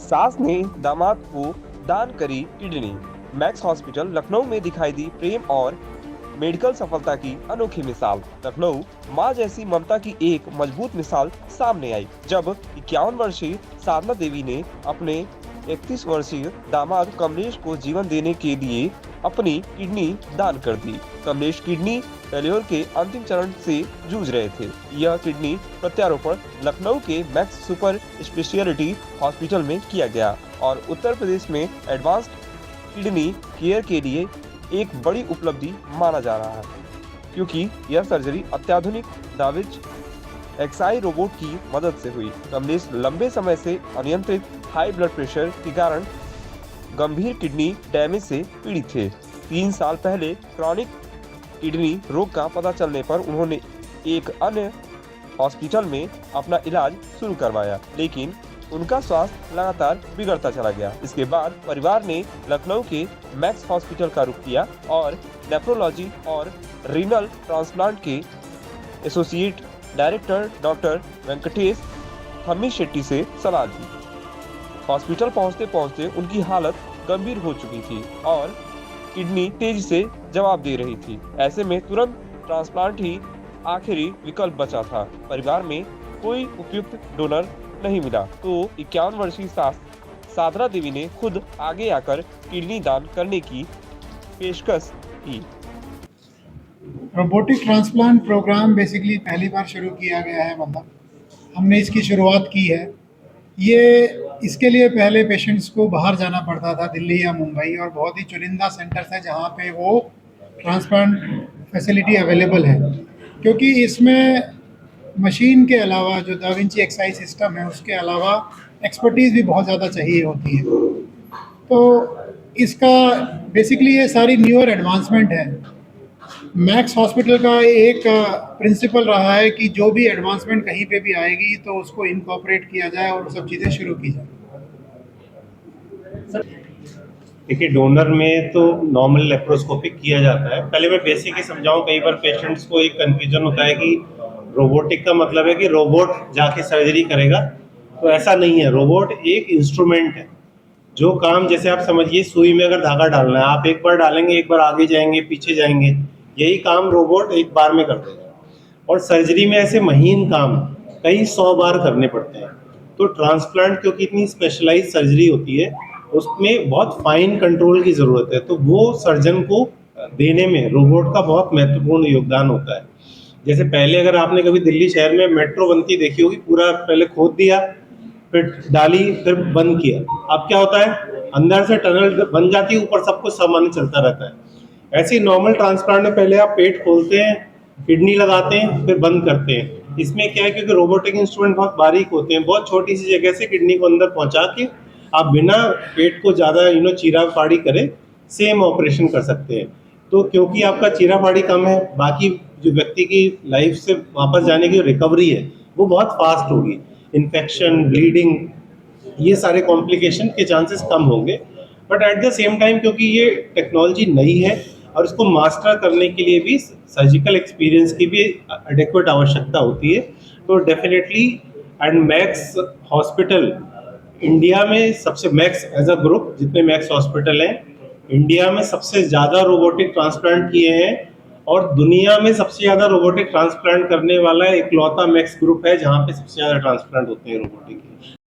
सास ने दामाद को दान करी किडनी। मैक्स हॉस्पिटल लखनऊ में दिखाई दी प्रेम और मेडिकल सफलता की अनोखी मिसाल। लखनऊ मां जैसी ममता की एक मजबूत मिसाल सामने आई जब 51 वर्षीय साधना देवी ने अपने 31 वर्षीय दामाद कमलेश को जीवन देने के लिए अपनी किडनी दान कर दी। कमलेश किडनी फेल्योर के अंतिम चरण से जूझ रहे थे। यह किडनी प्रत्यारोपण लखनऊ के मैक्स सुपर स्पेशलिटी हॉस्पिटल में किया गया और उत्तर प्रदेश में एडवांस्ड किडनी केयर के लिए एक बड़ी उपलब्धि माना जा रहा है, क्योंकि यह सर्जरी अत्याधुनिक दाविज एक्सआई रोबोट की मदद से हुई। कमलेश लंबे समय से अनियंत्रित हाई ब्लड प्रेशर के कारण गंभीर किडनी डैमेज से पीड़ित थे। 3 साल पहले क्रॉनिक किडनी रोग का पता चलने पर उन्होंने एक अन्य हॉस्पिटल में अपना इलाज शुरू करवाया, लेकिन उनका स्वास्थ्य लगातार बिगड़ता चला गया। इसके बाद परिवार ने लखनऊ के मैक्स हॉस्पिटल का रुख किया और नेफ्रोलॉजी और रीनल ट्रांसप्लांट के associate director doctor Venkatesh Thammi Shetty से सलाह ली। हॉस्पिटल पहुंचते पहुंचते उनकी हालत गंभीर हो चुकी थी और किडनी तेजी से जवाब दे रही थी। ऐसे में तुरंत ट्रांसप्लांट ही आखिरी विकल्प बचा था। परिवार में कोई उपयुक्त डोनर नहीं मिला तो 51 वर्षीय सास साधना देवी ने खुद आगे आकर किडनी दान करने की पेशकश की। रोबोटिक ट्रांसप्लांट प्रोग्राम बेसिकली पहली बार शुरू किया गया है, मतलब हमने इसकी शुरुआत की है। इसके लिए पहले पेशेंट्स को बाहर जाना पड़ता था, दिल्ली या मुंबई, और बहुत ही चुनिंदा सेंटर्स हैं जहाँ पे वो ट्रांसप्लांट फैसिलिटी अवेलेबल है। क्योंकि इसमें मशीन के अलावा जो दा विंची एक्सआई सिस्टम है उसके अलावा एक्सपर्टीज़ भी बहुत ज़्यादा चाहिए होती है। तो इसका बेसिकली ये सारी न्यूअर एडवांसमेंट है। मैक्स हॉस्पिटल का एक प्रिंसिपल रहा है कि जो भी एडवांसमेंट कहीं पे भी आएगी तो उसको इनकॉर्पोरेट किया जाए और सब चीज़ें शुरू की जाए। देखिए, डोनर में तो नॉर्मल लेप्रोस्कोपिक किया जाता है। पहले मैं बेसिक ही समझाऊं, कई बार पेशेंट्स को एक कन्फ्यूजन होता है कि रोबोटिक का मतलब है कि रोबोट जाके सर्जरी करेगा, तो ऐसा नहीं है। रोबोट एक इंस्ट्रूमेंट है जो काम, जैसे आप समझिए सुई में अगर धागा डालना है, आप एक बार डालेंगे, एक बार आगे जाएंगे, पीछे जाएंगे, यही काम रोबोट एक बार में कर देगा। और सर्जरी में ऐसे महीन काम कई 100 बार करने पड़ते हैं। तो ट्रांसप्लांट क्योंकि इतनी स्पेशलाइज सर्जरी होती है, उसमें बहुत फाइन कंट्रोल की ज़रूरत है, तो वो सर्जन को देने में रोबोट का बहुत महत्वपूर्ण योगदान होता है। जैसे पहले अगर आपने कभी दिल्ली शहर में मेट्रो बनती देखी होगी, पूरा पहले खोद दिया, फिर डाली, फिर बंद किया। अब क्या होता है, अंदर से टनल बन जाती है, ऊपर सब कुछ सामान्य चलता रहता है। ऐसे ही नॉर्मल ट्रांसप्लांट में पहले आप पेट खोलते हैं, किडनी लगाते हैं, फिर बंद करते हैं। इसमें क्या है, क्योंकि रोबोटिक इंस्ट्रूमेंट बहुत बारीक होते हैं, बहुत छोटी सी जगह से किडनी को अंदर पहुंचा के आप बिना पेट को ज़्यादा चीरा फाड़ी करे सेम ऑपरेशन कर सकते हैं। तो क्योंकि आपका चीरा फाड़ी कम है, बाकी जो व्यक्ति की लाइफ से वापस जाने की रिकवरी है वो बहुत फास्ट होगी। इन्फेक्शन, ब्लीडिंग, ये सारे कॉम्प्लिकेशन के चांसेस कम होंगे। But at the same time क्योंकि ये टेक्नोलॉजी नई है और इसको मास्टर करने के लिए भी सर्जिकल एक्सपीरियंस की भी एडेक्वेट आवश्यकता होती है। तो definitely and max hospital India में सबसे, मैक्स एज अ ग्रुप जितने मैक्स हॉस्पिटल हैं इंडिया में सबसे ज़्यादा रोबोटिक ट्रांसप्लांट किए हैं, और दुनिया में सबसे ज़्यादा रोबोटिक ट्रांसप्लांट करने वाला इकलौता मैक्स ग्रुप है जहाँ पे सबसे ज़्यादा ट्रांसप्लांट होते हैं रोबोटिक।